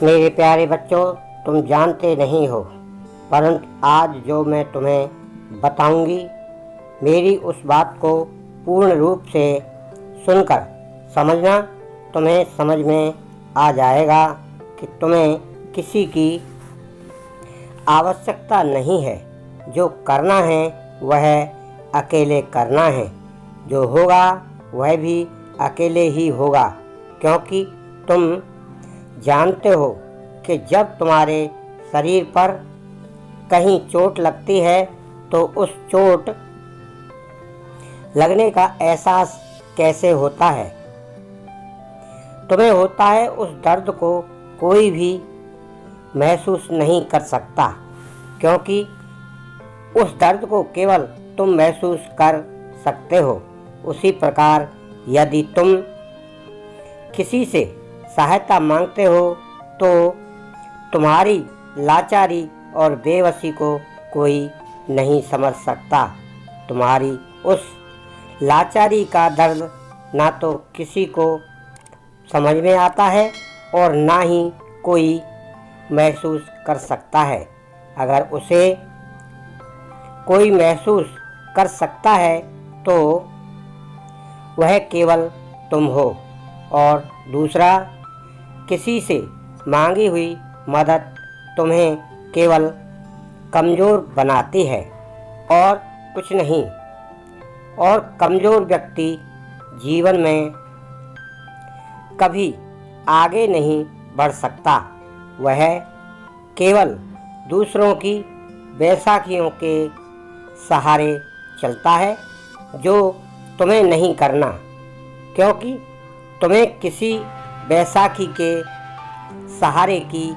मेरे प्यारे बच्चों, तुम जानते नहीं हो, परंतु आज जो मैं तुम्हें बताऊंगी, मेरी उस बात को पूर्ण रूप से सुनकर समझना। तुम्हें समझ में आ जाएगा कि तुम्हें किसी की आवश्यकता नहीं है। जो करना है वह अकेले करना है, जो होगा वह भी अकेले ही होगा, क्योंकि तुम जानते हो कि जब तुम्हारे शरीर पर कहीं चोट लगती है तो उस चोट लगने का एहसास कैसे होता है। तुम्हें होता है, उस दर्द को कोई भी महसूस नहीं कर सकता, क्योंकि उस दर्द को केवल तुम महसूस कर सकते हो। उसी प्रकार यदि तुम किसी से सहायता मांगते हो तो तुम्हारी लाचारी और बेबसी को कोई नहीं समझ सकता। तुम्हारी उस लाचारी का दर्द ना तो किसी को समझ में आता है और ना ही कोई महसूस कर सकता है। अगर उसे कोई महसूस कर सकता है तो वह केवल तुम हो। और दूसरा, किसी से मांगी हुई मदद तुम्हें केवल कमज़ोर बनाती है और कुछ नहीं। और कमज़ोर व्यक्ति जीवन में कभी आगे नहीं बढ़ सकता। वह केवल दूसरों की बैसाखियों के सहारे चलता है, जो तुम्हें नहीं करना, क्योंकि तुम्हें किसी बैसाखी के सहारे की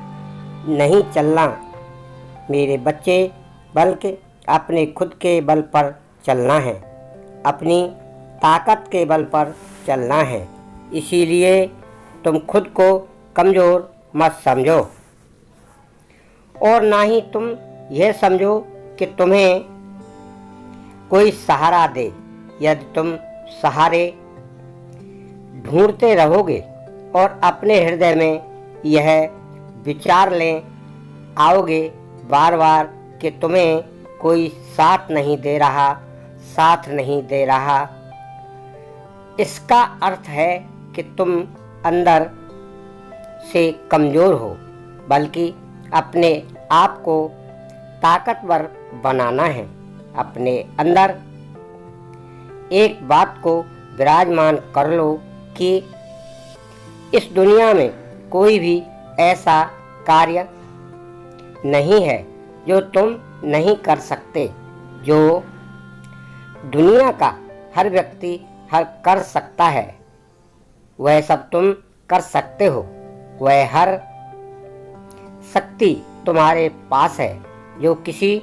नहीं चलना मेरे बच्चे, बल्कि अपने खुद के बल पर चलना है, अपनी ताकत के बल पर चलना है। इसीलिए तुम खुद को कमज़ोर मत समझो और ना ही तुम यह समझो कि तुम्हें कोई सहारा दे। यदि तुम सहारे ढूंढते रहोगे और अपने हृदय में यह विचार ले आओगे बार बार कि तुम्हें कोई साथ नहीं दे रहा, साथ नहीं दे रहा, इसका अर्थ है कि तुम अंदर से कमज़ोर हो। बल्कि अपने आप को ताकतवर बनाना है। अपने अंदर एक बात को विराजमान कर लो कि इस दुनिया में कोई भी ऐसा कार्य नहीं है जो तुम नहीं कर सकते। जो दुनिया का हर व्यक्ति हर कर सकता है, वह सब तुम कर सकते हो। वह हर शक्ति तुम्हारे पास है जो किसी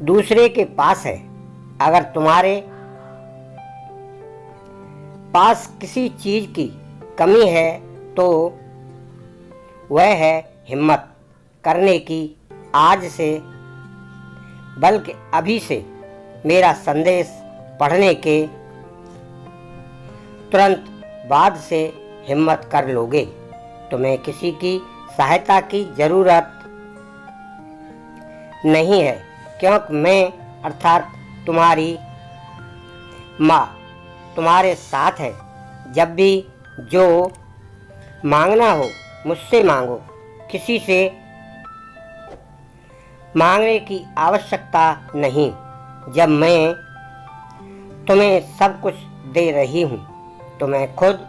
दूसरे के पास है। अगर तुम्हारे पास किसी चीज़ की कमी है तो वह है हिम्मत करने की। आज से, बल्कि अभी से मेरा संदेश पढ़ने के तुरंत बाद से हिम्मत कर लोगे। तुम्हें किसी की सहायता की ज़रूरत नहीं है, क्योंकि मैं अर्थात तुम्हारी माँ तुम्हारे साथ है। जब भी जो मांगना हो मुझसे मांगो। किसी से मांगने की आवश्यकता नहीं। जब मैं तुम्हें सब कुछ दे रही हूँ तो मैं खुद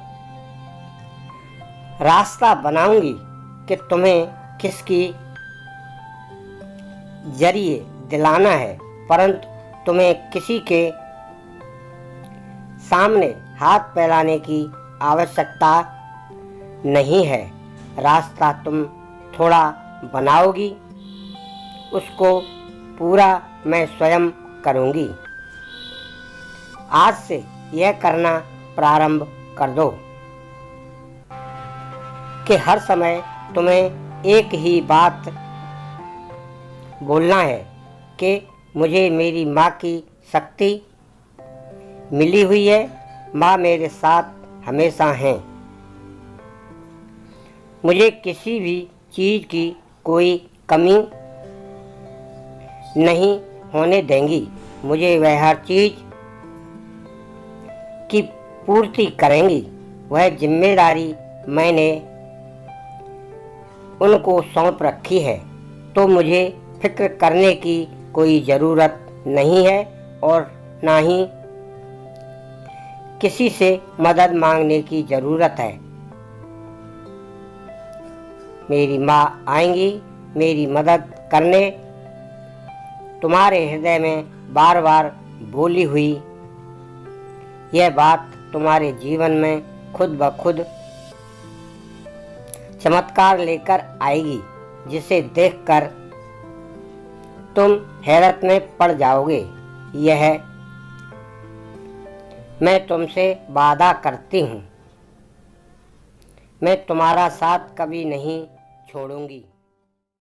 रास्ता बनाऊंगी कि तुम्हें किसकी जरिए दिलाना है। परंतु तुम्हें किसी के सामने हाथ फैलाने की आवश्यकता नहीं है। रास्ता तुम थोड़ा बनाओगी, उसको पूरा मैं स्वयं करूँगी। आज से यह करना प्रारंभ कर दो कि हर समय तुम्हें एक ही बात बोलना है कि मुझे मेरी माँ की शक्ति मिली हुई है। माँ मेरे साथ हमेशा हैं। मुझे किसी भी चीज़ की कोई कमी नहीं होने देंगी। मुझे वह हर चीज़ की पूर्ति करेंगी। वह जिम्मेदारी मैंने उनको सौंप रखी है, तो मुझे फिक्र करने की कोई ज़रूरत नहीं है और ना ही किसी से मदद मांगने की ज़रूरत है। मेरी माँ आएंगी मेरी मदद करने। तुम्हारे हृदय में बार बार बोली हुई यह बात तुम्हारे जीवन में खुद ब खुद चमत्कार लेकर आएगी, जिसे देखकर तुम हैरत में पड़ जाओगे। यह मैं तुमसे वादा करती हूँ, मैं तुम्हारा साथ कभी नहीं छोड़ूंगी।